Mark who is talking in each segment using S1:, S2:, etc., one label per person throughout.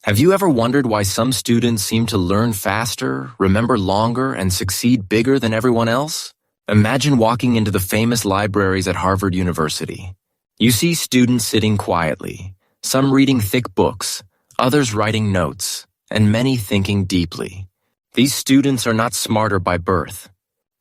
S1: Have you ever wondered why some students seem to learn faster, remember longer, and succeed bigger than everyone else? Imagine walking into the famous libraries at Harvard University. You see students sitting quietly, some reading thick books, others writing notes, and many thinking deeply. These students are not smarter by birth.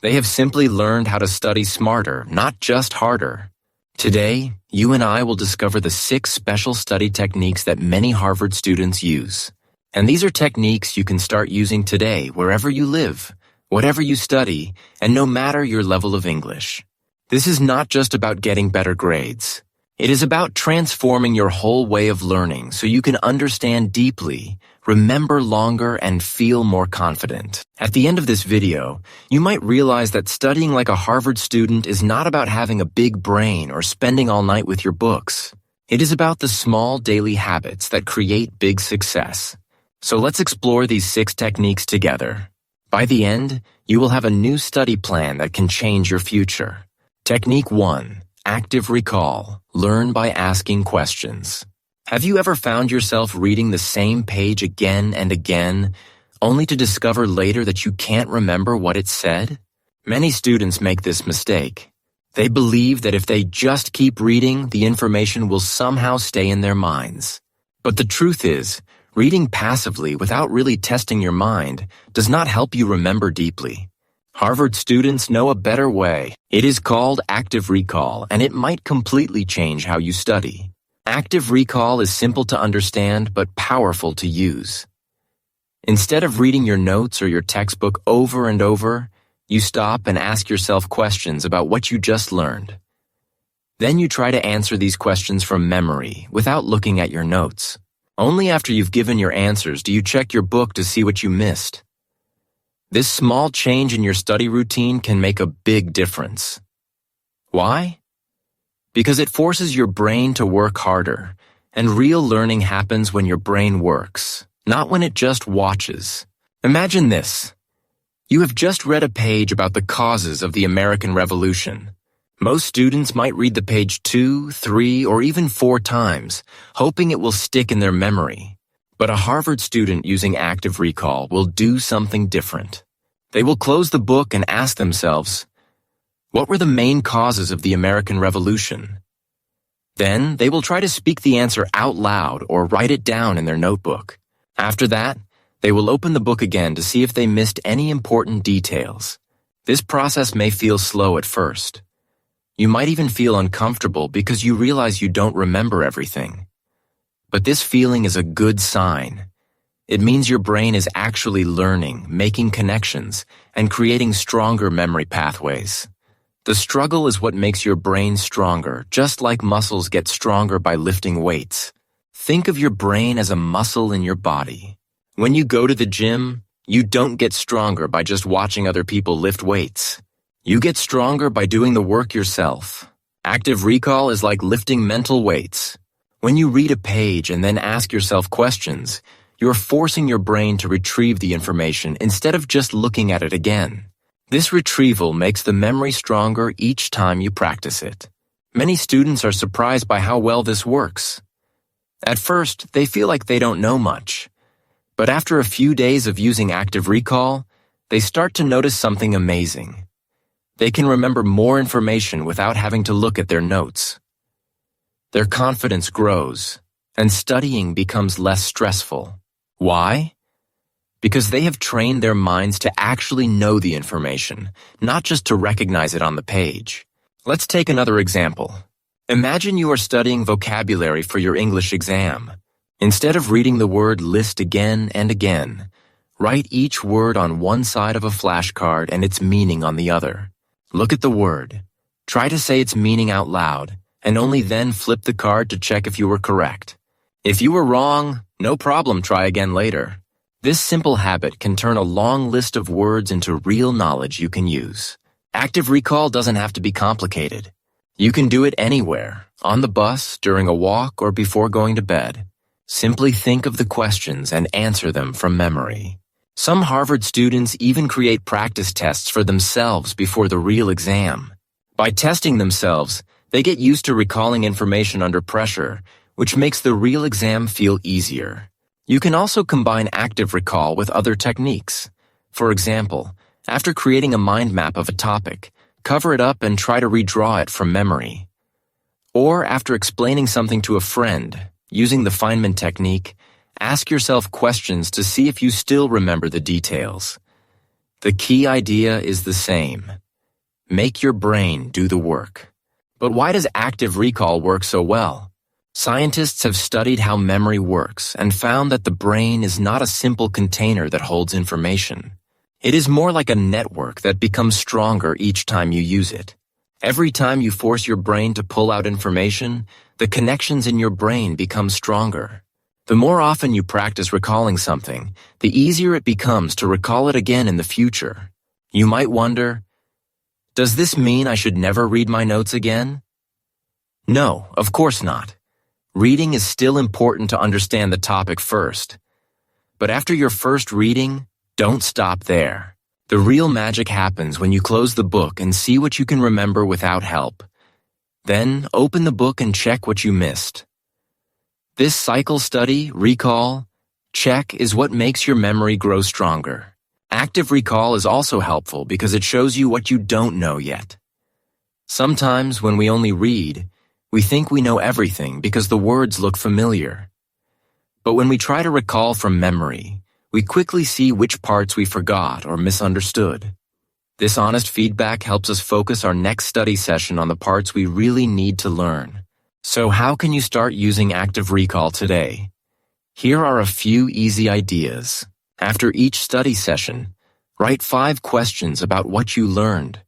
S1: They have simply learned how to study smarter, not just harder. Today, you and I will discover the 6 special study techniques that many Harvard students use. And these are techniques you can start using today wherever you live, whatever you study, and no matter your level of English. This is not just about getting better grades. It is about transforming your whole way of learning so you can understand deeply, remember longer, and feel more confident. At the end of this video, you might realize that studying like a Harvard student is not about having a big brain or spending all night with your books. It is about the small daily habits that create big success. So let's explore these 6 techniques together. By the end, you will have a new study plan that can change your future. Technique 1. Active recall. Learn by asking questions. Have you ever found yourself reading the same page again and again, only to discover later that you can't remember what it said? Many students make this mistake. They believe that if they just keep reading, the information will somehow stay in their minds. But the truth is, reading passively without really testing your mind does not help you remember deeply. Harvard students know a better way. It is called active recall, and it might completely change how you study. Active recall is simple to understand but powerful to use. Instead of reading your notes or your textbook over and over, you stop and ask yourself questions about what you just learned. Then you try to answer these questions from memory without looking at your notes. Only after you've given your answers do you check your book to see what you missed. This small change in your study routine can make a big difference. Why? Because it forces your brain to work harder, and real learning happens when your brain works, not when it just watches. Imagine this. You have just read a page about the causes of the American Revolution. Most students might read the page 2, 3, or even 4 times, hoping it will stick in their memory. But a Harvard student using active recall will do something different. They will close the book and ask themselves, what were the main causes of the American Revolution? Then they will try to speak the answer out loud or write it down in their notebook. After that, they will open the book again to see if they missed any important details. This process may feel slow at first. You might even feel uncomfortable because you realize you don't remember everything. But this feeling is a good sign. It means your brain is actually learning, making connections, and creating stronger memory pathways. The struggle is what makes your brain stronger, just like muscles get stronger by lifting weights. Think of your brain as a muscle in your body. When you go to the gym, you don't get stronger by just watching other people lift weights. You get stronger by doing the work yourself. Active recall is like lifting mental weights. When you read a page and then ask yourself questions, you're forcing your brain to retrieve the information instead of just looking at it again. This retrieval makes the memory stronger each time you practice it. Many students are surprised by how well this works. At first, they feel like they don't know much. But after a few days of using active recall, they start to notice something amazing. They can remember more information without having to look at their notes. Their confidence grows, and studying becomes less stressful. Why? Because they have trained their minds to actually know the information, not just to recognize it on the page. Let's take another example. Imagine you are studying vocabulary for your English exam. Instead of reading the word list again and again, write each word on one side of a flashcard and its meaning on the other. Look at the word. Try to say its meaning out loud, and only then flip the card to check if you were correct. If you were wrong, no problem, try again later. This simple habit can turn a long list of words into real knowledge you can use. Active recall doesn't have to be complicated. You can do it anywhere, on the bus, during a walk, or before going to bed. Simply think of the questions and answer them from memory. Some Harvard students even create practice tests for themselves before the real exam. By testing themselves, they get used to recalling information under pressure, which makes the real exam feel easier. You can also combine active recall with other techniques. For example, after creating a mind map of a topic, cover it up and try to redraw it from memory. Or after explaining something to a friend, using the Feynman Technique, ask yourself questions to see if you still remember the details. The key idea is the same. Make your brain do the work. But why does active recall work so well? Scientists have studied how memory works and found that the brain is not a simple container that holds information. It is more like a network that becomes stronger each time you use it. Every time you force your brain to pull out information, the connections in your brain become stronger. The more often you practice recalling something, the easier it becomes to recall it again in the future. You might wonder, does this mean I should never read my notes again? No, of course not. Reading is still important to understand the topic first. But after your first reading, don't stop there. The real magic happens when you close the book and see what you can remember without help. Then open the book and check what you missed. This cycle study, recall, check is what makes your memory grow stronger. Active recall is also helpful because it shows you what you don't know yet. Sometimes when we only read, we think we know everything because the words look familiar. But when we try to recall from memory, we quickly see which parts we forgot or misunderstood. This honest feedback helps us focus our next study session on the parts we really need to learn. So how can you start using active recall today? Here are a few easy ideas. After each study session, write 5 questions about what you learned.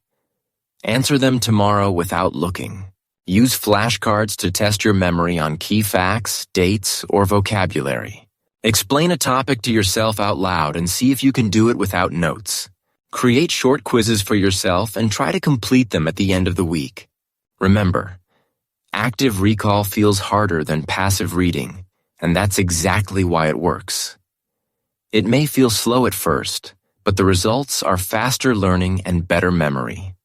S1: Answer them tomorrow without looking. Use flashcards to test your memory on key facts, dates, or vocabulary. Explain a topic to yourself out loud and see if you can do it without notes. Create short quizzes for yourself and try to complete them at the end of the week. Remember, active recall feels harder than passive reading, and that's exactly why it works. It may feel slow at first, but the results are faster learning and better memory.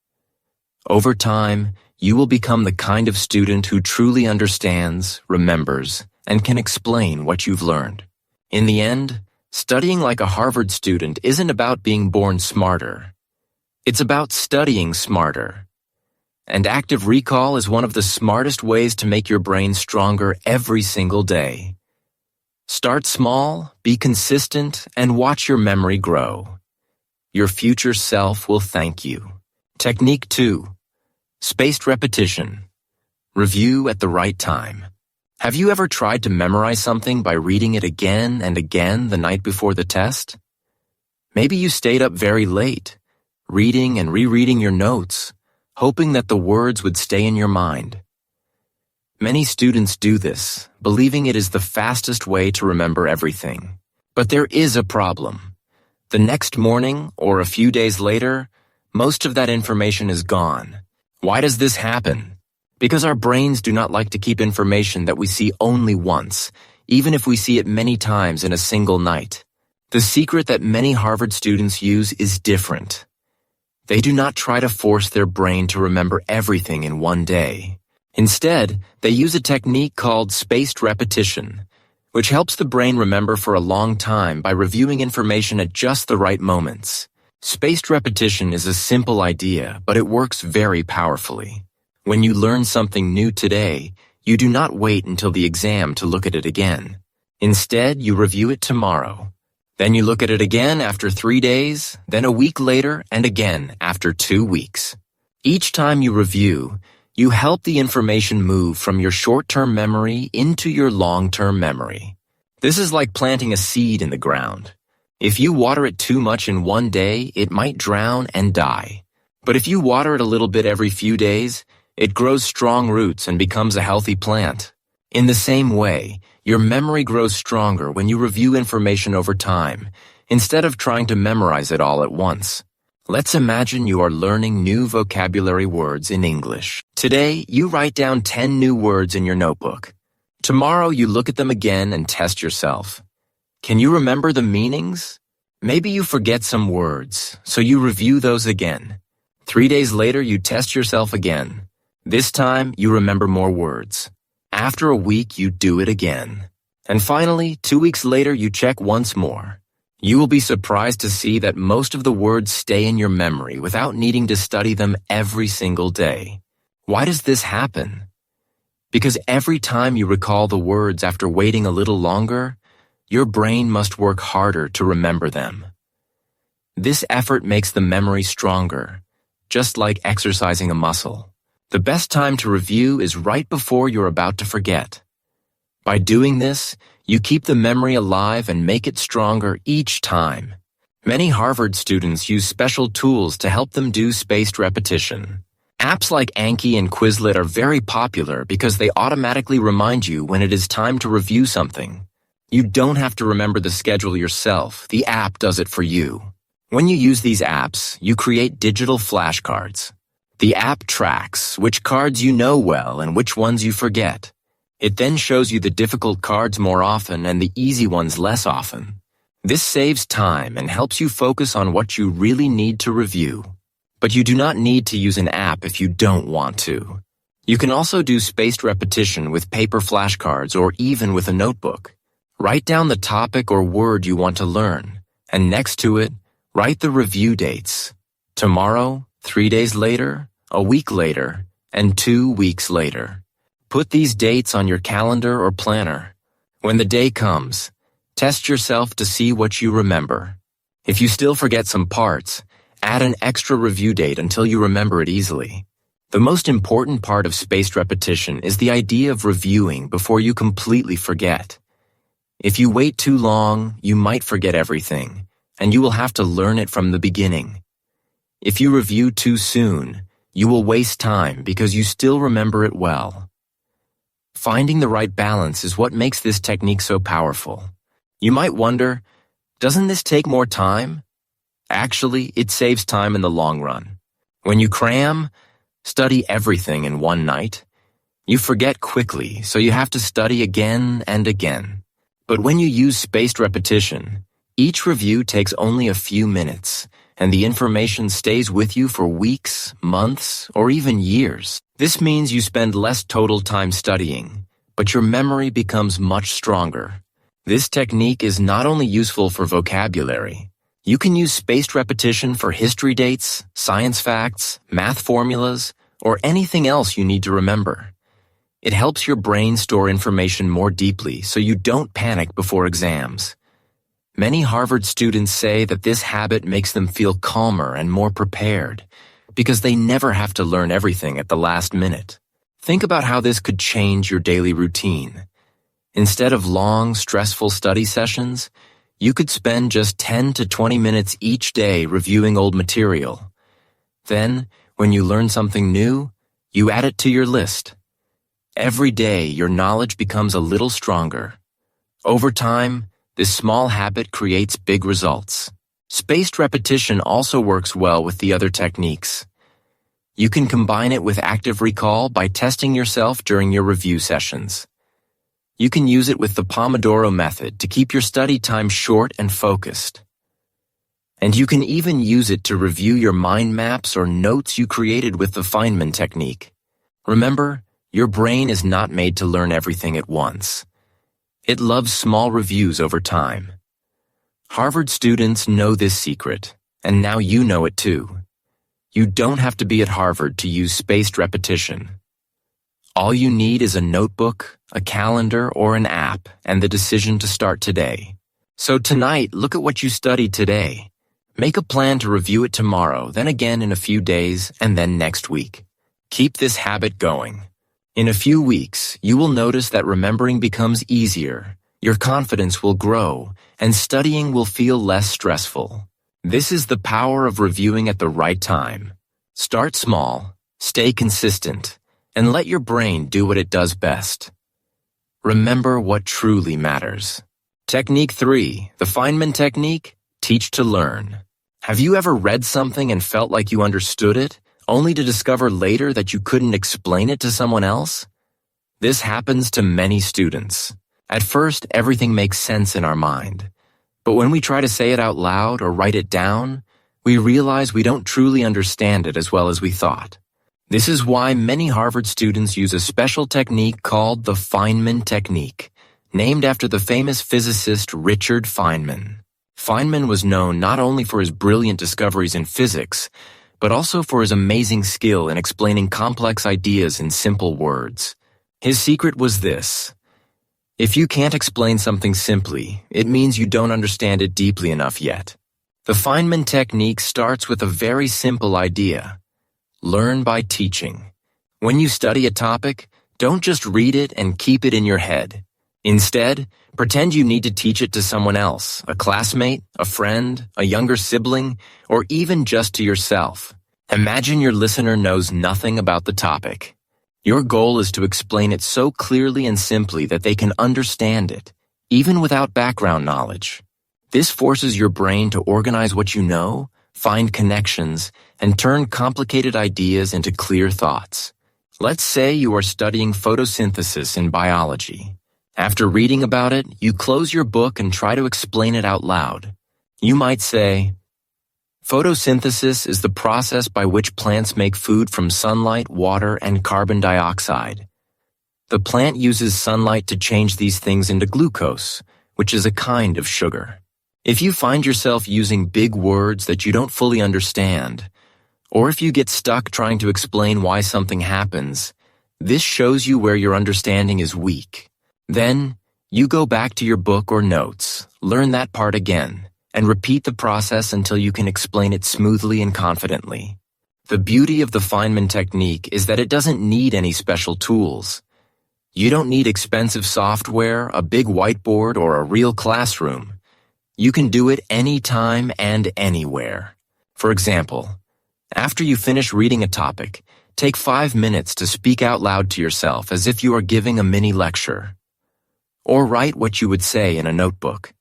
S1: Over time, you will become the kind of student who truly understands, remembers, and can explain what you've learned. In the end, studying like a Harvard student isn't about being born smarter. It's about studying smarter. And active recall is one of the smartest ways to make your brain stronger every single day. Start small, be consistent, and watch your memory grow. Your future self will thank you. Technique 2. Spaced repetition. Review at the right time. Have you ever tried to memorize something by reading it again and again the night before the test? Maybe you stayed up very late, reading and rereading your notes, hoping that the words would stay in your mind. Many students do this, believing it is the fastest way to remember everything. But there is a problem. The next morning, or a few days later, most of that information is gone. Why does this happen? Because our brains do not like to keep information that we see only once, even if we see it many times in a single night. The secret that many Harvard students use is different. They do not try to force their brain to remember everything in one day. Instead, they use a technique called spaced repetition, which helps the brain remember for a long time by reviewing information at just the right moments. Spaced repetition is a simple idea, but it works very powerfully. When you learn something new today, you do not wait until the exam to look at it again. Instead, you review it tomorrow. Then you look at it again after 3 days, then a week later, and again after 2 weeks. Each time you review, you help the information move from your short-term memory into your long-term memory. This is like planting a seed in the ground. If you water it too much in one day, it might drown and die. But if you water it a little bit every few days, it grows strong roots and becomes a healthy plant. In the same way, your memory grows stronger when you review information over time, instead of trying to memorize it all at once. Let's imagine you are learning new vocabulary words in English. Today, you write down 10 new words in your notebook. Tomorrow, you look at them again and test yourself. Can you remember the meanings? Maybe you forget some words, so you review those again. 3 days later, you test yourself again. This time, you remember more words. After a week, you do it again. And finally, 2 weeks later, you check once more. You will be surprised to see that most of the words stay in your memory without needing to study them every single day. Why does this happen? Because every time you recall the words after waiting a little longer, your brain must work harder to remember them. This effort makes the memory stronger, just like exercising a muscle. The best time to review is right before you're about to forget. By doing this, you keep the memory alive and make it stronger each time. Many Harvard students use special tools to help them do spaced repetition. Apps like Anki and Quizlet are very popular because they automatically remind you when it is time to review something. You don't have to remember the schedule yourself. The app does it for you. When you use these apps, you create digital flashcards. The app tracks which cards you know well and which ones you forget. It then shows you the difficult cards more often and the easy ones less often. This saves time and helps you focus on what you really need to review. But you do not need to use an app if you don't want to. You can also do spaced repetition with paper flashcards or even with a notebook. Write down the topic or word you want to learn, and next to it, write the review dates. Tomorrow, 3 days later, a week later, and 2 weeks later. Put these dates on your calendar or planner. When the day comes, test yourself to see what you remember. If you still forget some parts, add an extra review date until you remember it easily. The most important part of spaced repetition is the idea of reviewing before you completely forget. If you wait too long, you might forget everything, and you will have to learn it from the beginning. If you review too soon, you will waste time because you still remember it well. Finding the right balance is what makes this technique so powerful. You might wonder, doesn't this take more time? Actually, it saves time in the long run. When you cram, study everything in one night, you forget quickly, so you have to study again and again. But when you use spaced repetition, each review takes only a few minutes, and the information stays with you for weeks, months, or even years. This means you spend less total time studying, but your memory becomes much stronger. This technique is not only useful for vocabulary. You can use spaced repetition for history dates, science facts, math formulas, or anything else you need to remember. It helps your brain store information more deeply so you don't panic before exams. Many Harvard students say that this habit makes them feel calmer and more prepared because they never have to learn everything at the last minute. Think about how this could change your daily routine. Instead of long, stressful study sessions, you could spend just 10 to 20 minutes each day reviewing old material. Then, when you learn something new, you add it to your list. Every day, your knowledge becomes a little stronger. Over time, this small habit creates big results. Spaced repetition also works well with the other techniques. You can combine it with active recall by testing yourself during your review sessions. You can use it with the Pomodoro Method to keep your study time short and focused. And you can even use it to review your mind maps or notes you created with the Feynman Technique. Remember, your brain is not made to learn everything at once. It loves small reviews over time. Harvard students know this secret, and now you know it too. You don't have to be at Harvard to use spaced repetition. All you need is a notebook, a calendar, or an app, and the decision to start today. So tonight, look at what you studied today. Make a plan to review it tomorrow, then again in a few days, and then next week. Keep this habit going. In a few weeks, you will notice that remembering becomes easier, your confidence will grow, and studying will feel less stressful. This is the power of reviewing at the right time. Start small, stay consistent, and let your brain do what it does best. Remember what truly matters. Technique 3, the Feynman Technique, teach to learn. Have you ever read something and felt like you understood it, only to discover later that you couldn't explain it to someone else? This happens to many students. At first, everything makes sense in our mind. But when we try to say it out loud or write it down, we realize we don't truly understand it as well as we thought. This is why many Harvard students use a special technique called the Feynman Technique. named after the famous physicist Richard Feynman. Feynman was known not only for his brilliant discoveries in physics, but also for his amazing skill in explaining complex ideas in simple words. His secret was this: if you can't explain something simply, it means you don't understand it deeply enough yet. The Feynman technique starts with a very simple idea: learn by teaching. When you study a topic, don't just read it and keep it in your head. Instead, pretend you need to teach it to someone else, a classmate, a friend, a younger sibling, or even just to yourself. Imagine your listener knows nothing about the topic. Your goal is to explain it so clearly and simply that they can understand it, even without background knowledge. This forces your brain to organize what you know, find connections, and turn complicated ideas into clear thoughts. Let's say you are studying photosynthesis in biology. After reading about it, you close your book and try to explain it out loud. You might say, photosynthesis is the process by which plants make food from sunlight, water, and carbon dioxide. The plant uses sunlight to change these things into glucose, which is a kind of sugar. If you find yourself using big words that you don't fully understand, or if you get stuck trying to explain why something happens, this shows you where your understanding is weak. Then, you go back to your book or notes, learn that part again, and repeat the process until you can explain it smoothly and confidently. The beauty of the Feynman technique is that it doesn't need any special tools. You don't need expensive software, a big whiteboard, or a real classroom. You can do it anytime and anywhere. For example, after you finish reading a topic, take 5 minutes to speak out loud to yourself as if you are giving a mini lecture. Or write what you would say in a notebook.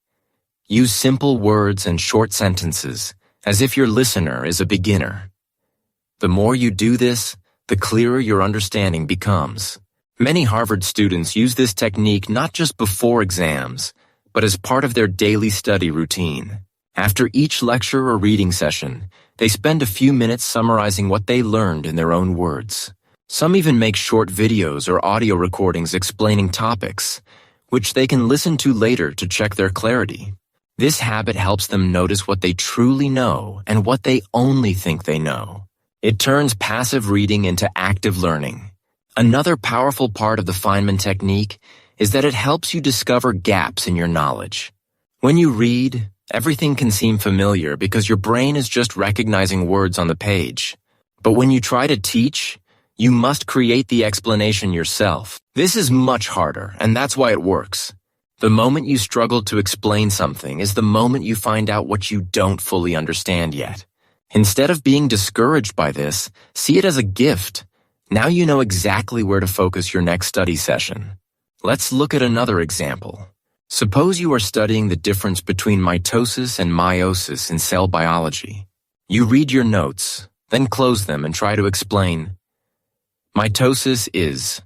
S1: Use simple words and short sentences, as if your listener is a beginner. The more you do this, the clearer your understanding becomes. Many Harvard students use this technique not just before exams, but as part of their daily study routine. After each lecture or reading session, they spend a few minutes summarizing what they learned in their own words. Some even make short videos or audio recordings explaining topics, which they can listen to later to check their clarity. This habit helps them notice what they truly know and what they only think they know. It turns passive reading into active learning. Another powerful part of the Feynman technique is that it helps you discover gaps in your knowledge. When you read, everything can seem familiar because your brain is just recognizing words on the page. But when you try to teach, you must create the explanation yourself. This is much harder, and that's why it works. The moment you struggle to explain something is the moment you find out what you don't fully understand yet. Instead of being discouraged by this, see it as a gift. Now you know exactly where to focus your next study session. Let's look at another example. Suppose you are studying the difference between mitosis and meiosis in cell biology. You read your notes, then close them and try to explain. Mitosis is,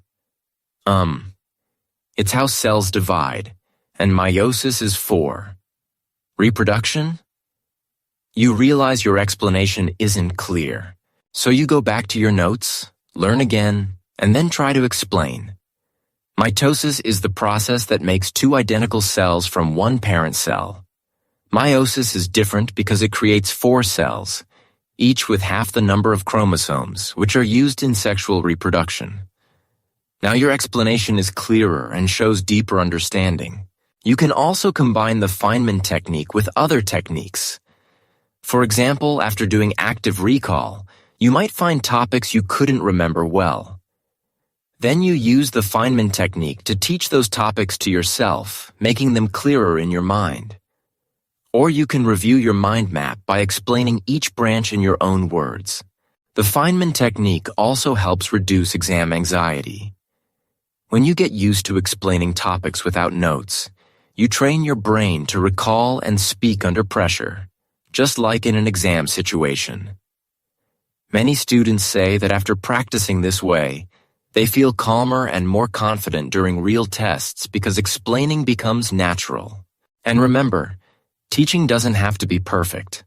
S1: it's how cells divide, and meiosis is for reproduction? You realize your explanation isn't clear, so you go back to your notes, learn again, and then try to explain. Mitosis is the process that makes two identical cells from one parent cell. Meiosis is different because it creates 4 cells, each with half the number of chromosomes, which are used in sexual reproduction. Now your explanation is clearer and shows deeper understanding. You can also combine the Feynman technique with other techniques. For example, after doing active recall, you might find topics you couldn't remember well. Then you use the Feynman technique to teach those topics to yourself, making them clearer in your mind. Or you can review your mind map by explaining each branch in your own words. The Feynman technique also helps reduce exam anxiety. When you get used to explaining topics without notes, you train your brain to recall and speak under pressure, just like in an exam situation. Many students say that after practicing this way, they feel calmer and more confident during real tests because explaining becomes natural. And remember, teaching doesn't have to be perfect.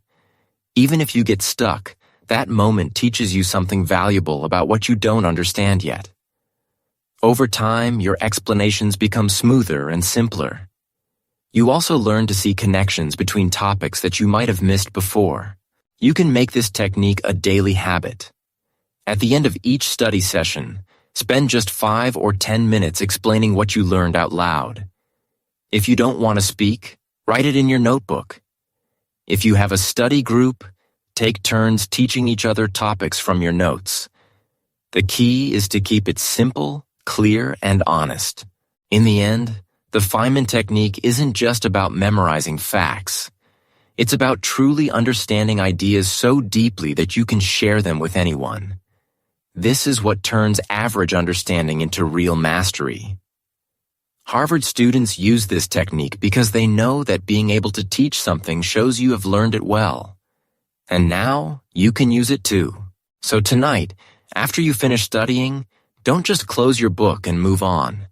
S1: Even if you get stuck, that moment teaches you something valuable about what you don't understand yet. Over time, your explanations become smoother and simpler. You also learn to see connections between topics that you might have missed before. You can make this technique a daily habit. At the end of each study session, spend just 5 or 10 minutes explaining what you learned out loud. If you don't want to speak, write it in your notebook. If you have a study group, take turns teaching each other topics from your notes. The key is to keep it simple, clear, and honest. In the end, the Feynman technique isn't just about memorizing facts. It's about truly understanding ideas so deeply that you can share them with anyone. This is what turns average understanding into real mastery. Harvard students use this technique because they know that being able to teach something shows you have learned it well. And now, you can use it too. So tonight, after you finish studying, don't just close your book and move on.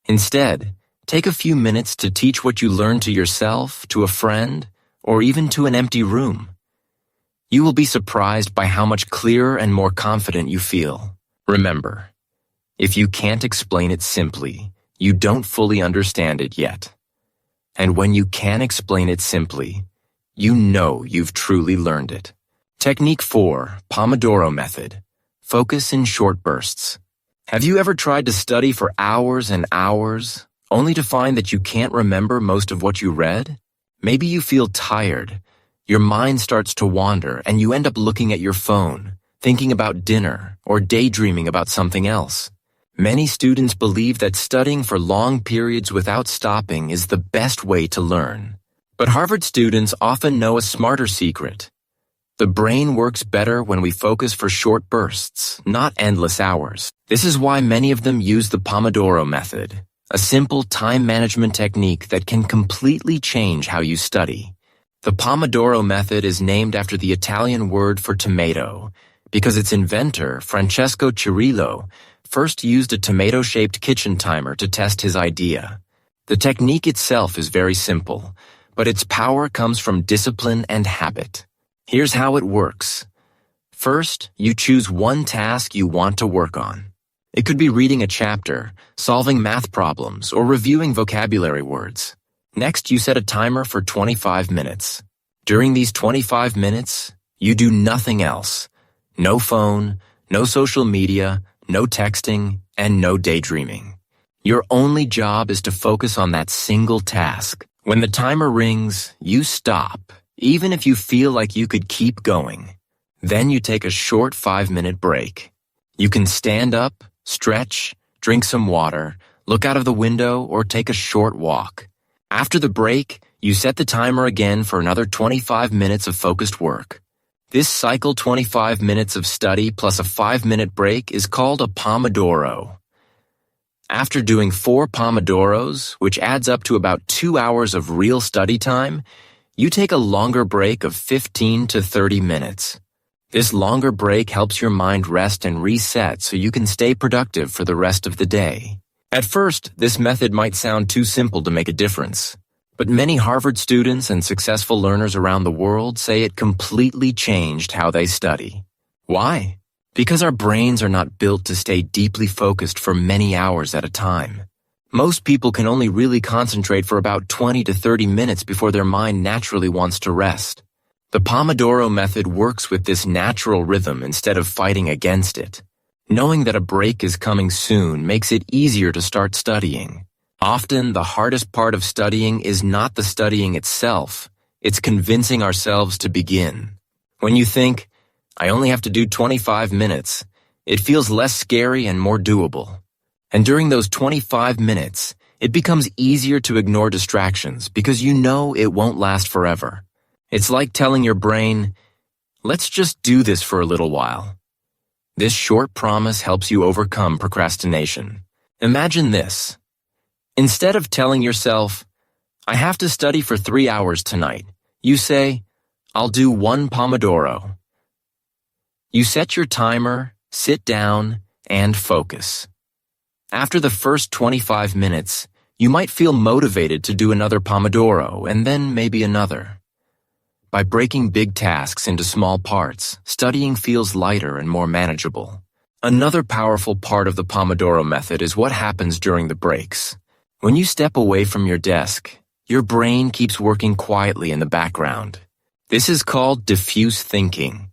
S1: Instead, take a few minutes to teach what you learned to yourself, to a friend, or even to an empty room. You will be surprised by how much clearer and more confident you feel. Remember, if you can't explain it simply, you don't fully understand it yet. And when you can explain it simply, you know you've truly learned it. Technique 4, Pomodoro Method. Focus in short bursts. Have you ever tried to study for hours and hours, only to find that you can't remember most of what you read? Maybe you feel tired. Your mind starts to wander and you end up looking at your phone, thinking about dinner, or daydreaming about something else. Many students believe that studying for long periods without stopping is the best way to learn. But Harvard students often know a smarter secret. The brain works better when we focus for short bursts, not endless hours. This is why many of them use the Pomodoro Method, a simple time management technique that can completely change how you study. The Pomodoro Method is named after the Italian word for tomato, because its inventor, Francesco Cirillo, first used a tomato-shaped kitchen timer to test his idea. The technique itself is very simple, but its power comes from discipline and habit. Here's how it works. First, you choose one task you want to work on. It could be reading a chapter, solving math problems, or reviewing vocabulary words. Next, you set a timer for 25 minutes. During these 25 minutes, you do nothing else. No phone, no social media, no texting, and no daydreaming. Your only job is to focus on that single task. When the timer rings, you stop, even if you feel like you could keep going. Then you take a short 5-minute break. You can stand up, stretch, drink some water, look out of the window, or take a short walk. After the break, you set the timer again for another 25 minutes of focused work. This cycle 25 minutes of study plus a 5-minute break is called a Pomodoro. After doing 4 Pomodoros, which adds up to about 2 hours of real study time, you take a longer break of 15 to 30 minutes. This longer break helps your mind rest and reset so you can stay productive for the rest of the day. At first, this method might sound too simple to make a difference, but many Harvard students and successful learners around the world say it completely changed how they study. Why? Because our brains are not built to stay deeply focused for many hours at a time. Most people can only really concentrate for about 20 to 30 minutes before their mind naturally wants to rest. The Pomodoro Method works with this natural rhythm instead of fighting against it. Knowing that a break is coming soon makes it easier to start studying. Often, the hardest part of studying is not the studying itself, it's convincing ourselves to begin. When you think, I only have to do 25 minutes, it feels less scary and more doable. And during those 25 minutes, it becomes easier to ignore distractions because you know it won't last forever. It's like telling your brain, let's just do this for a little while. This short promise helps you overcome procrastination. Imagine this. Instead of telling yourself, I have to study for 3 hours tonight, you say, I'll do 1 Pomodoro. You set your timer, sit down, and focus. After the first 25 minutes, you might feel motivated to do another Pomodoro and then maybe another. By breaking big tasks into small parts, studying feels lighter and more manageable. Another powerful part of the Pomodoro Method is what happens during the breaks. When you step away from your desk, your brain keeps working quietly in the background. This is called diffuse thinking,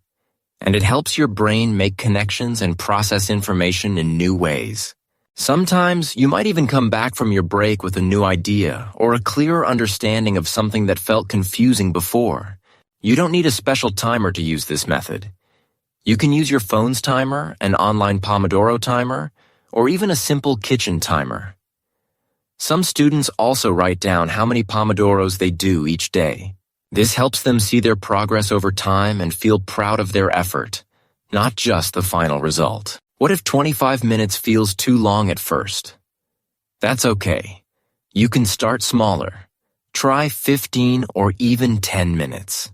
S1: and it helps your brain make connections and process information in new ways. Sometimes you might even come back from your break with a new idea or a clearer understanding of something that felt confusing before. You don't need a special timer to use this method. You can use your phone's timer, an online Pomodoro timer, or even a simple kitchen timer. Some students also write down how many Pomodoros they do each day. This helps them see their progress over time and feel proud of their effort, not just the final result. What if 25 minutes feels too long at first? That's okay. You can start smaller. Try 15 or even 10 minutes.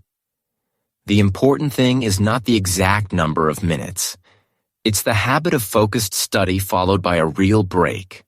S1: The important thing is not the exact number of minutes. It's the habit of focused study followed by a real break.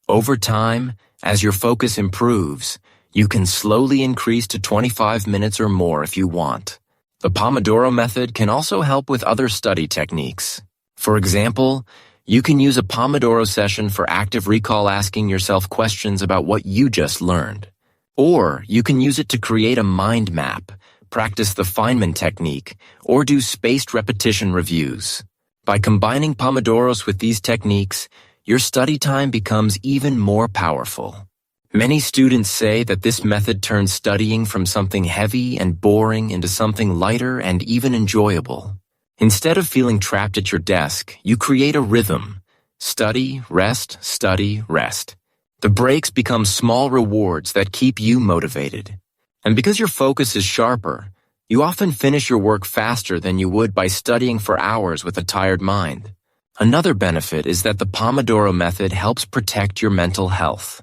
S1: Over time, as your focus improves, you can slowly increase to 25 minutes or more if you want. The Pomodoro Method can also help with other study techniques. For example, you can use a Pomodoro session for active recall, asking yourself questions about what you just learned. Or you can use it to create a mind map, practice the Feynman Technique, or do spaced repetition reviews. By combining Pomodoros with these techniques, your study time becomes even more powerful. Many students say that this method turns studying from something heavy and boring into something lighter and even enjoyable. Instead of feeling trapped at your desk, you create a rhythm. Study, rest, study, rest. The breaks become small rewards that keep you motivated. And because your focus is sharper, you often finish your work faster than you would by studying for hours with a tired mind. Another benefit is that the Pomodoro Method helps protect your mental health.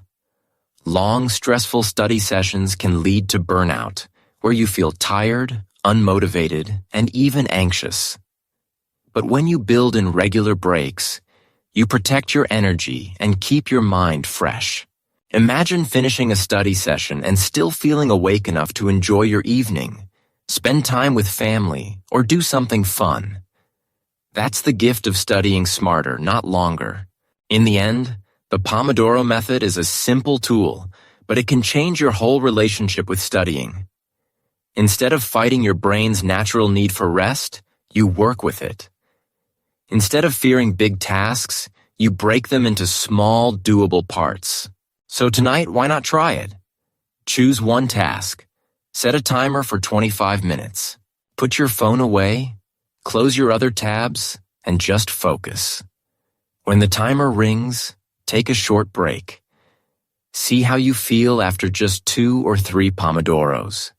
S1: Long, stressful study sessions can lead to burnout, where you feel tired, unmotivated, and even anxious. But when you build in regular breaks, you protect your energy and keep your mind fresh. Imagine finishing a study session and still feeling awake enough to enjoy your evening, spend time with family, or do something fun. That's the gift of studying smarter, not longer. In the end, the Pomodoro Method is a simple tool, but it can change your whole relationship with studying. Instead of fighting your brain's natural need for rest, you work with it. Instead of fearing big tasks, you break them into small, doable parts. So tonight, why not try it? Choose one task. Set a timer for 25 minutes. Put your phone away, close your other tabs, and just focus. When the timer rings, take a short break. See how you feel after just 2 or 3 Pomodoros.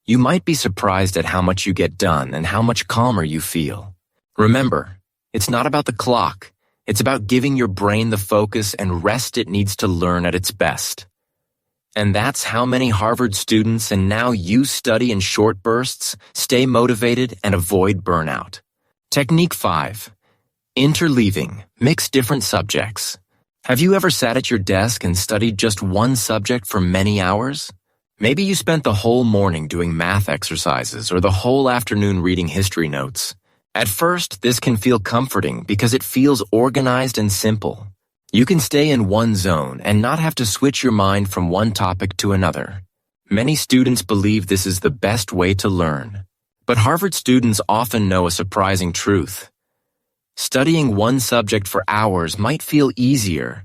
S1: You might be surprised at how much you get done and how much calmer you feel. Remember, it's not about the clock. It's about giving your brain the focus and rest it needs to learn at its best. And that's how many Harvard students and now you study in short bursts, stay motivated, and avoid burnout. Technique 5. Interleaving. Mix different subjects. Have you ever sat at your desk and studied just one subject for many hours? Maybe you spent the whole morning doing math exercises or the whole afternoon reading history notes. At first, this can feel comforting because it feels organized and simple. You can stay in one zone and not have to switch your mind from one topic to another. Many students believe this is the best way to learn. But Harvard students often know a surprising truth. Studying one subject for hours might feel easier,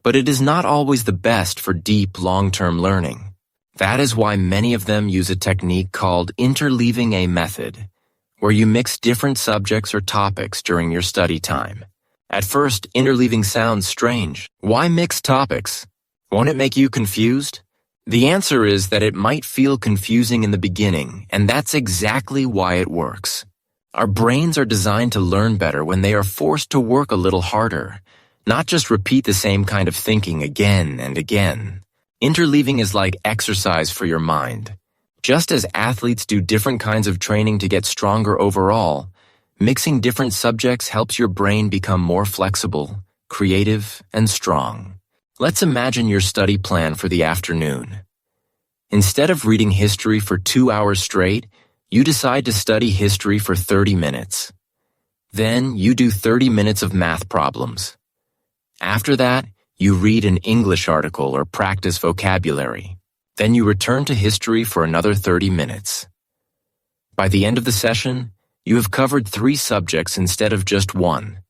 S1: but it is not always the best for deep, long-term learning. That is why many of them use a technique called Interleaving method, where you mix different subjects or topics during your study time. At first, interleaving sounds strange. Why mix topics? Won't it make you confused? The answer is that it might feel confusing in the beginning, and that's exactly why it works. Our brains are designed to learn better when they are forced to work a little harder, not just repeat the same kind of thinking again and again. Interleaving is like exercise for your mind. Just as athletes do different kinds of training to get stronger overall, mixing different subjects helps your brain become more flexible, creative, and strong. Let's imagine your study plan for the afternoon. Instead of reading history for 2 hours straight, you decide to study history for 30 minutes. Then you do 30 minutes of math problems. After that, you read an English article or practice vocabulary. Then you return to history for another 30 minutes. By the end of the session, you have covered 3 subjects instead of just 1.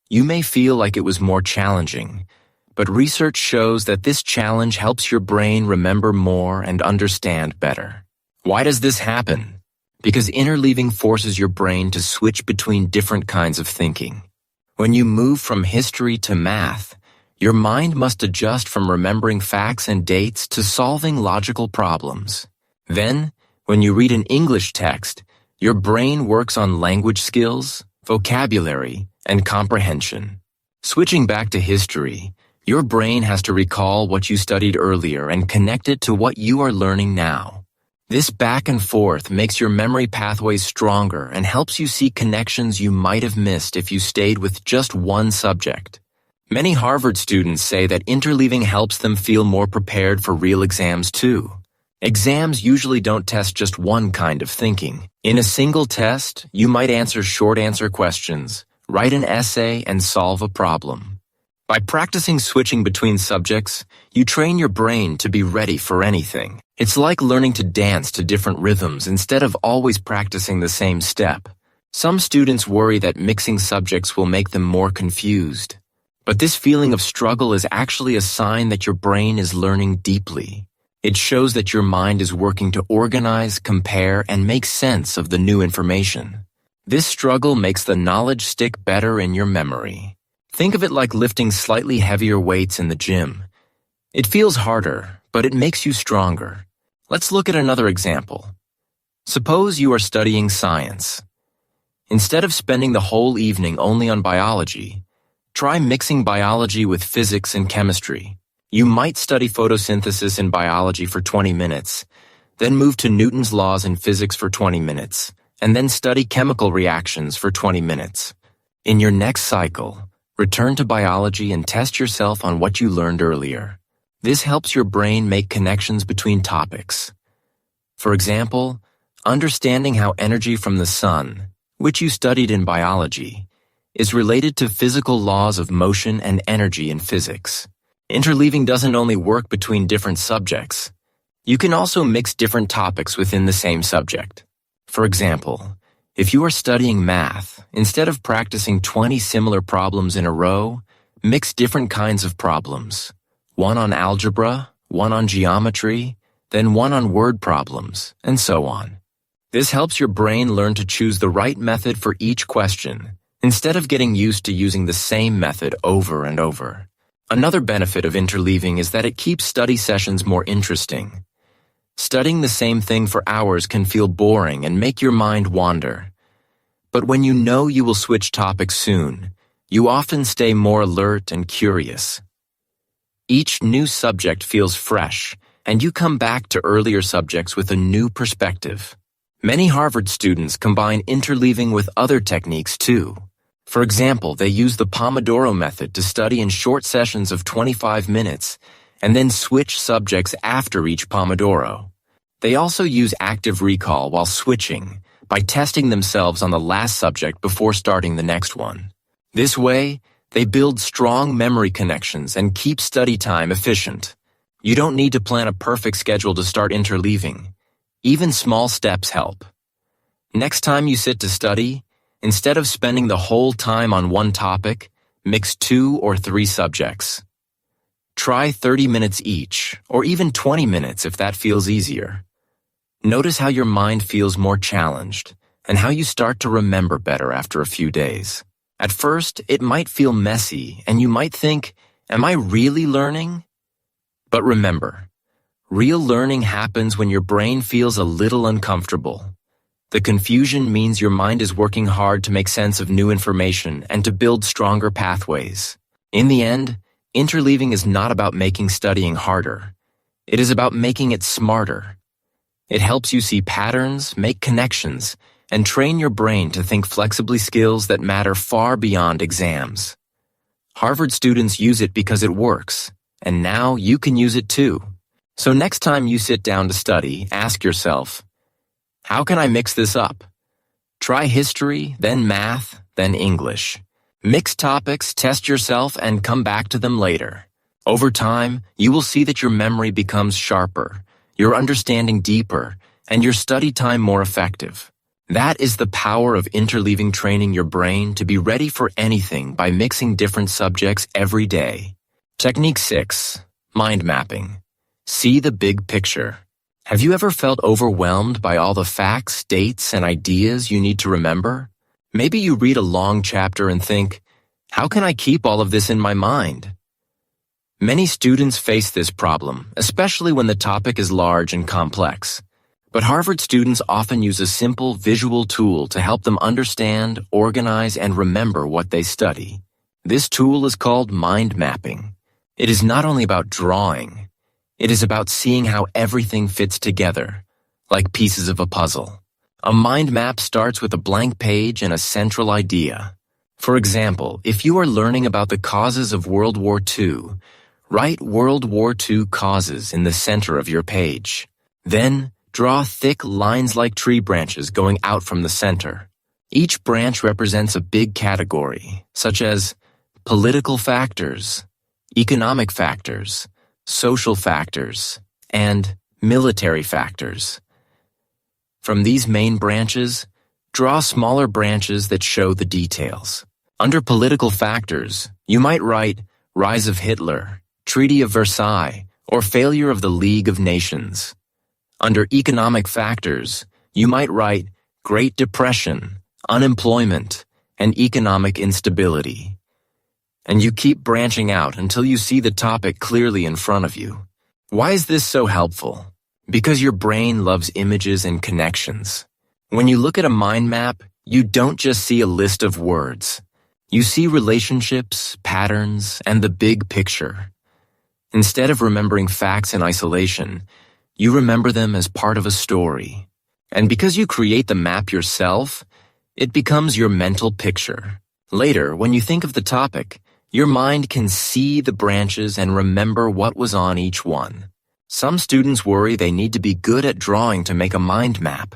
S1: You may feel like it was more challenging, but research shows that this challenge helps your brain remember more and understand better. Why does this happen? Because interleaving forces your brain to switch between different kinds of thinking. When you move from history to math, your mind must adjust from remembering facts and dates to solving logical problems. Then, when you read an English text, your brain works on language skills, vocabulary, and comprehension. Switching back to history, your brain has to recall what you studied earlier and connect it to what you are learning now. This back and forth makes your memory pathways stronger and helps you see connections you might have missed if you stayed with just one subject. Many Harvard students say that interleaving helps them feel more prepared for real exams too. Exams usually don't test just one kind of thinking. In a single test, you might answer short answer questions, write an essay, and solve a problem. By practicing switching between subjects, you train your brain to be ready for anything. It's like learning to dance to different rhythms instead of always practicing the same step. Some students worry that mixing subjects will make them more confused. But this feeling of struggle is actually a sign that your brain is learning deeply. It shows that your mind is working to organize, compare, and make sense of the new information. This struggle makes the knowledge stick better in your memory. Think of it like lifting slightly heavier weights in the gym. It feels harder, but it makes you stronger. Let's look at another example. Suppose you are studying science. Instead of spending the whole evening only on biology, try mixing biology with physics and chemistry. You might study photosynthesis in biology for 20 minutes, then move to Newton's laws in physics for 20 minutes, and then study chemical reactions for 20 minutes. In your next cycle, return to biology and test yourself on what you learned earlier. This helps your brain make connections between topics. For example, understanding how energy from the sun, which you studied in biology, is related to physical laws of motion and energy in physics. Interleaving doesn't only work between different subjects. You can also mix different topics within the same subject. For example, if you are studying math, instead of practicing 20 similar problems in a row, mix different kinds of problems. One on algebra, one on geometry, then one on word problems, and so on. This helps your brain learn to choose the right method for each question, instead of getting used to using the same method over and over. Another benefit of interleaving is that it keeps study sessions more interesting. Studying the same thing for hours can feel boring and make your mind wander. But when you know you will switch topics soon, you often stay more alert and curious. Each new subject feels fresh, and you come back to earlier subjects with a new perspective. Many Harvard students combine interleaving with other techniques too. For example, they use the Pomodoro Method to study in short sessions of 25 minutes and then switch subjects after each Pomodoro. They also use active recall while switching by testing themselves on the last subject before starting the next one. This way, they build strong memory connections and keep study time efficient. You don't need to plan a perfect schedule to start interleaving. Even small steps help. Next time you sit to study, instead of spending the whole time on one topic, mix 2 or 3 subjects. Try 30 minutes each, or even 20 minutes if that feels easier. Notice how your mind feels more challenged, and how you start to remember better after a few days. At first, it might feel messy, and you might think, am I really learning? But remember, real learning happens when your brain feels a little uncomfortable. The confusion means your mind is working hard to make sense of new information and to build stronger pathways. In the end, interleaving is not about making studying harder. It is about making it smarter. It helps you see patterns, make connections, and train your brain to think flexibly skills that matter far beyond exams. Harvard students use it because it works, and now you can use it too. So next time you sit down to study, ask yourself, how can I mix this up? Try history, then math, then English. Mix topics, test yourself, and come back to them later. Over time, you will see that your memory becomes sharper, your understanding deeper, and your study time more effective. That is the power of interleaving, training your brain to be ready for anything by mixing different subjects every day. Technique 6. Mind mapping. See the big picture. Have you ever felt overwhelmed by all the facts, dates, and ideas you need to remember? Maybe you read a long chapter and think, how can I keep all of this in my mind? Many students face this problem, especially when the topic is large and complex. But Harvard students often use a simple visual tool to help them understand, organize, and remember what they study. This tool is called mind mapping. It is not only about drawing. It is about seeing how everything fits together, like pieces of a puzzle. A mind map starts with a blank page and a central idea. For example, if you are learning about the causes of World War II, write World War II causes in the center of your page. Then, draw thick lines like tree branches going out from the center. Each branch represents a big category, such as political factors, economic factors, social factors, and military factors. From these main branches, draw smaller branches that show the details. Under political factors, you might write Rise of Hitler, Treaty of Versailles, or Failure of the League of Nations. Under economic factors, you might write Great Depression, unemployment, and economic instability. And you keep branching out until you see the topic clearly in front of you. Why is this so helpful? Because your brain loves images and connections. When you look at a mind map, you don't just see a list of words. You see relationships, patterns, and the big picture. Instead of remembering facts in isolation, you remember them as part of a story. And because you create the map yourself, it becomes your mental picture. Later, when you think of the topic, your mind can see the branches and remember what was on each one. Some students worry they need to be good at drawing to make a mind map.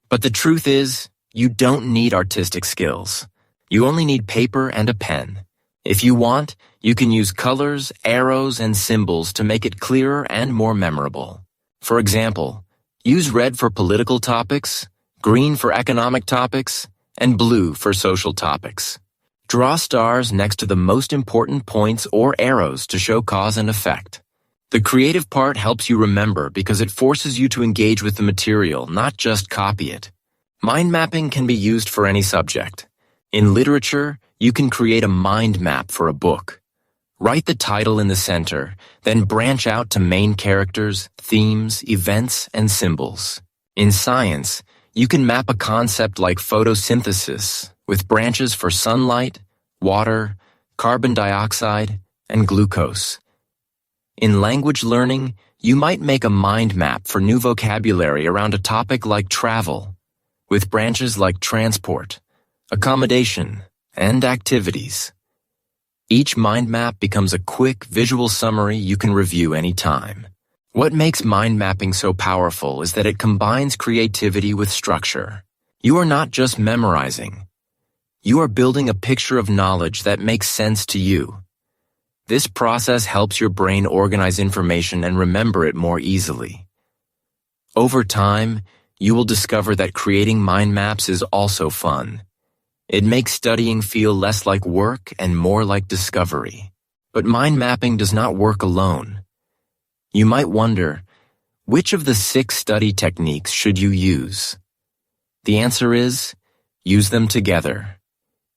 S1: But the truth is, you don't need artistic skills. You only need paper and a pen. If you want, you can use colors, arrows, and symbols to make it clearer and more memorable. For example, use red for political topics, green for economic topics, and blue for social topics. Draw stars next to the most important points or arrows to show cause and effect. The creative part helps you remember because it forces you to engage with the material, not just copy it. Mind mapping can be used for any subject. In literature, you can create a mind map for a book. Write the title in the center, then branch out to main characters, themes, events, and symbols. In science, you can map a concept like photosynthesis with branches for sunlight, water, carbon dioxide, and glucose. In language learning, you might make a mind map for new vocabulary around a topic like travel, with branches like transport, accommodation, and activities. Each mind map becomes a quick visual summary you can review anytime. What makes mind mapping so powerful is that it combines creativity with structure. You are not just memorizing. You are building a picture of knowledge that makes sense to you. This process helps your brain organize information and remember it more easily. Over time, you will discover that creating mind maps is also fun. It makes studying feel less like work and more like discovery. But mind mapping does not work alone. You might wonder, which of the 6 study techniques should you use? The answer is, use them together.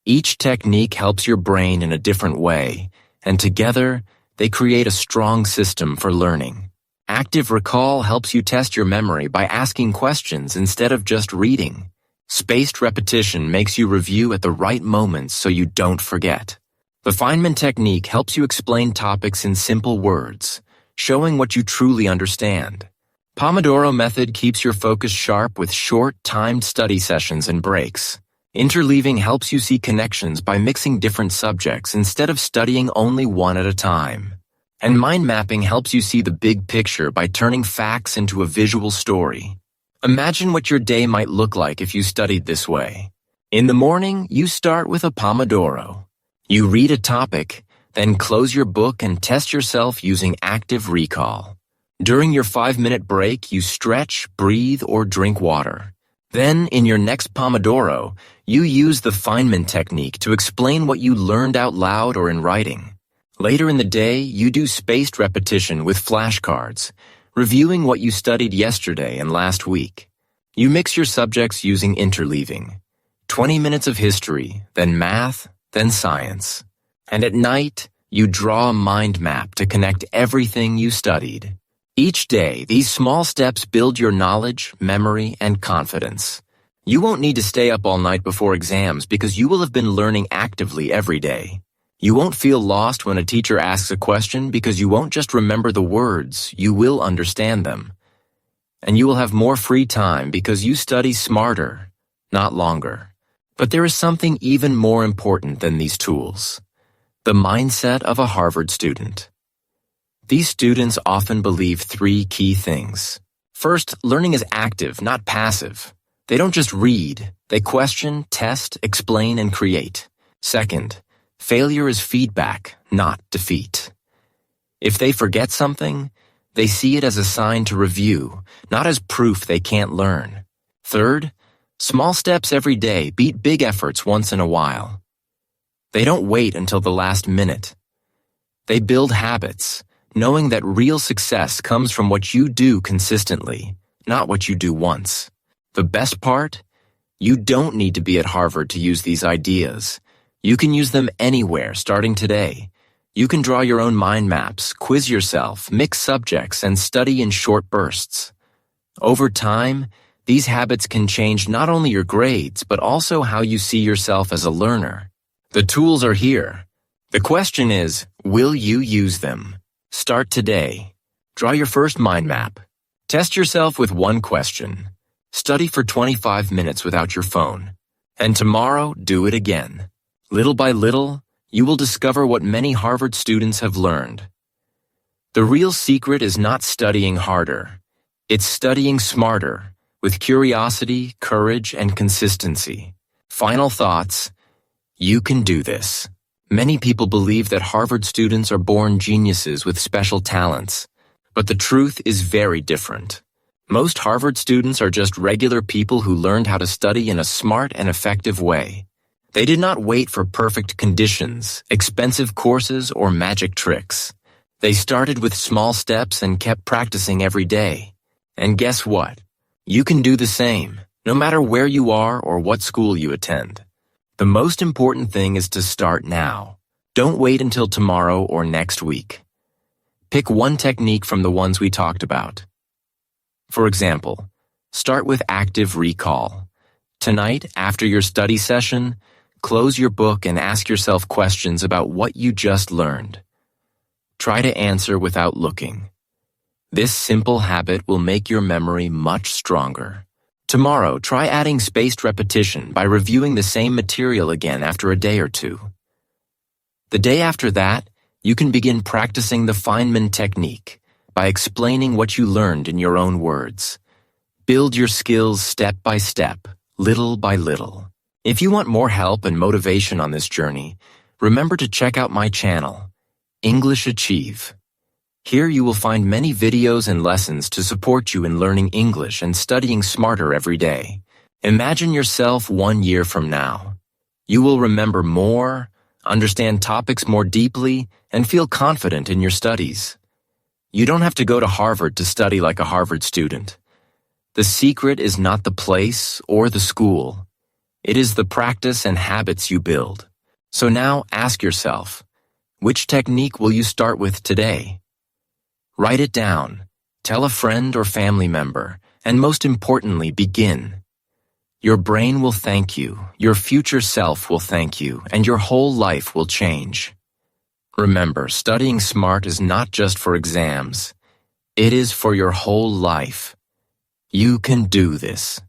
S1: Each technique helps your brain in a different way, and together, they create a strong system for learning. Active recall helps you test your memory by asking questions instead of just reading. Spaced repetition makes you review at the right moments so you don't forget. The Feynman Technique helps you explain topics in simple words, showing what you truly understand. Pomodoro Method keeps your focus sharp with short, timed study sessions and breaks. Interleaving helps you see connections by mixing different subjects instead of studying only one at a time. And mind mapping helps you see the big picture by turning facts into a visual story. Imagine what your day might look like if you studied this way. In the morning, you start with a Pomodoro. You read a topic, then close your book and test yourself using active recall. During your 5-minute break, you stretch, breathe, or drink water. Then, in your next Pomodoro, you use the Feynman Technique to explain what you learned out loud or in writing. Later in the day, you do spaced repetition with flashcards, reviewing what you studied yesterday and last week. You mix your subjects using interleaving. 20 minutes of history, then math, then science. And at night, you draw a mind map to connect everything you studied. Each day, these small steps build your knowledge, memory, and confidence. You won't need to stay up all night before exams because you will have been learning actively every day. You won't feel lost when a teacher asks a question because you won't just remember the words, you will understand them. And you will have more free time because you study smarter, not longer. But there is something even more important than these tools: the mindset of a Harvard student. These students often believe 3 key things. First, learning is active, not passive. They don't just read, they question, test, explain, and create. Second, failure is feedback, not defeat. If they forget something, they see it as a sign to review, not as proof they can't learn. Third, small steps every day beat big efforts once in a while. They don't wait until the last minute. They build habits, knowing that real success comes from what you do consistently, not what you do once. The best part? You don't need to be at Harvard to use these ideas. You can use them anywhere starting today. You can draw your own mind maps, quiz yourself, mix subjects, and study in short bursts. Over time, these habits can change not only your grades, but also how you see yourself as a learner. The tools are here. The question is, will you use them? Start today. Draw your first mind map. Test yourself with one question. Study for 25 minutes without your phone. And tomorrow, do it again. Little by little, you will discover what many Harvard students have learned. The real secret is not studying harder. It's studying smarter, with curiosity, courage, and consistency. Final thoughts: you can do this. Many people believe that Harvard students are born geniuses with special talents, but the truth is very different. Most Harvard students are just regular people who learned how to study in a smart and effective way. They did not wait for perfect conditions, expensive courses, or magic tricks. They started with small steps and kept practicing every day. And guess what? You can do the same, no matter where you are or what school you attend. The most important thing is to start now. Don't wait until tomorrow or next week. Pick one technique from the ones we talked about. For example, start with active recall. Tonight, after your study session, close your book and ask yourself questions about what you just learned. Try to answer without looking. This simple habit will make your memory much stronger. Tomorrow, try adding spaced repetition by reviewing the same material again after a day or two. The day after that, you can begin practicing the Feynman Technique by explaining what you learned in your own words. Build your skills step by step, little by little. If you want more help and motivation on this journey, remember to check out my channel, English Achieve. Here you will find many videos and lessons to support you in learning English and studying smarter every day. Imagine yourself 1 year from now. You will remember more, understand topics more deeply, and feel confident in your studies. You don't have to go to Harvard to study like a Harvard student. The secret is not the place or the school. It is the practice and habits you build. So now ask yourself, which technique will you start with today? Write it down, tell a friend or family member, and most importantly, begin. Your brain will thank you, your future self will thank you, and your whole life will change. Remember, studying smart is not just for exams. It is for your whole life. You can do this.